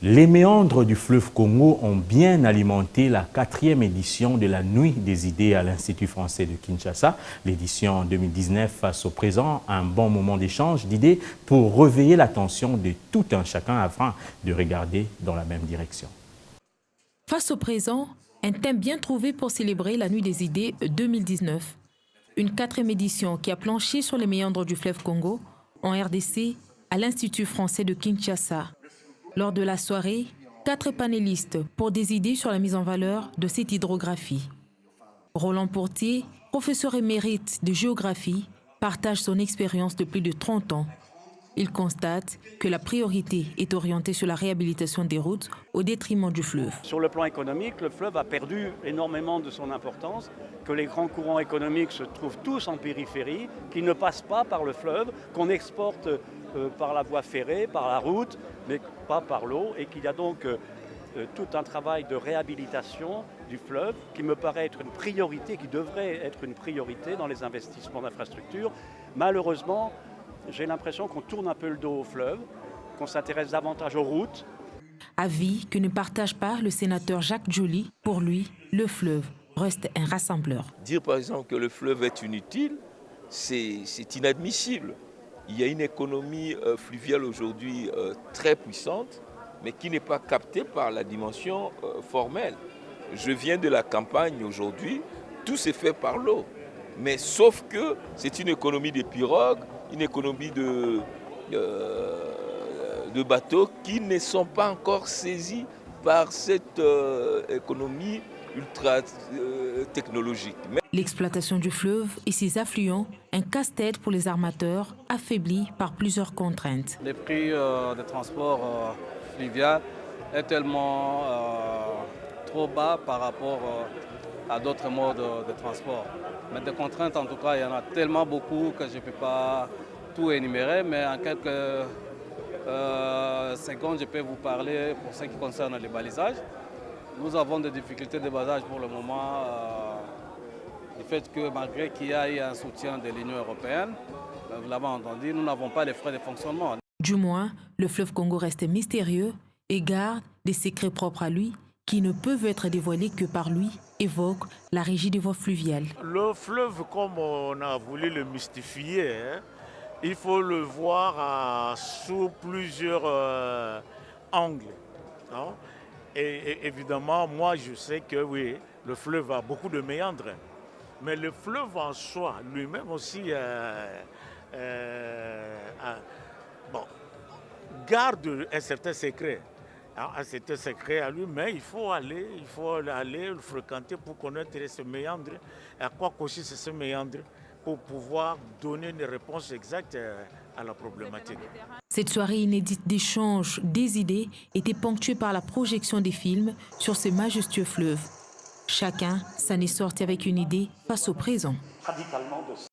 Les méandres du fleuve Congo ont bien alimenté la 4e édition de la Nuit des idées à l'Institut français de Kinshasa. L'édition 2019 face au présent, un bon moment d'échange d'idées pour réveiller l'attention de tout un chacun afin de regarder dans la même direction. Face au présent, un thème bien trouvé pour célébrer la Nuit des idées 2019. Une 4e édition qui a planché sur les méandres du fleuve Congo en RDC à l'Institut français de Kinshasa. Lors de la soirée, 4 panélistes pour des idées sur la mise en valeur de cette hydrographie. Roland Portier, professeur émérite de géographie, partage son expérience de plus de 30 ans. Il constate que la priorité est orientée sur la réhabilitation des routes au détriment du fleuve. Sur le plan économique, le fleuve a perdu énormément de son importance, que les grands courants économiques se trouvent tous en périphérie, qu'ils ne passent pas par le fleuve, qu'on exporte par la voie ferrée, par la route, mais pas par l'eau, et qu'il y a donc tout un travail de réhabilitation du fleuve qui me paraît être une priorité, qui devrait être une priorité dans les investissements d'infrastructures. Malheureusement, j'ai l'impression qu'on tourne un peu le dos au fleuve, qu'on s'intéresse davantage aux routes. Avis que ne partage pas le sénateur Jacques Joly. Pour lui, le fleuve reste un rassembleur. Dire par exemple que le fleuve est inutile, c'est inadmissible. Il y a une économie fluviale aujourd'hui très puissante, mais qui n'est pas captée par la dimension formelle. Je viens de la campagne aujourd'hui, tout s'est fait par l'eau. Mais sauf que c'est une économie des pirogues, une économie de bateaux qui ne sont pas encore saisis par cette économie ultra technologique. L'exploitation du fleuve et ses affluents, un casse-tête pour les armateurs, affaiblis par plusieurs contraintes. Le prix de transport fluvial est tellement trop bas par rapport à d'autres modes de transport. Mais des contraintes, en tout cas, il y en a tellement beaucoup que je ne peux pas tout énumérer, mais en quelques secondes, je peux vous parler pour ce qui concerne les balisages. Nous avons des difficultés de balisage pour le moment, du fait que malgré qu'il y ait un soutien de l'Union européenne, vous l'avez entendu, nous n'avons pas les frais de fonctionnement. Du moins, le fleuve Congo reste mystérieux et garde des secrets propres à lui qui ne peuvent être dévoilés que par lui, évoque la régie des voies fluviales. Le fleuve, comme on a voulu le mystifier, il faut le voir sous plusieurs angles. Non? Et évidemment, moi je sais que oui, le fleuve a beaucoup de méandres, mais le fleuve en soi, lui-même aussi, garde un certain secret. Un certain secret à lui, mais il faut aller le fréquenter pour connaître ce méandre, à quoi consiste ce méandre, pour pouvoir donner une réponse exacte à la problématique. Cette soirée inédite d'échange des idées était ponctuée par la projection des films sur ce majestueux fleuve. Chacun s'en est sorti avec une idée face au présent.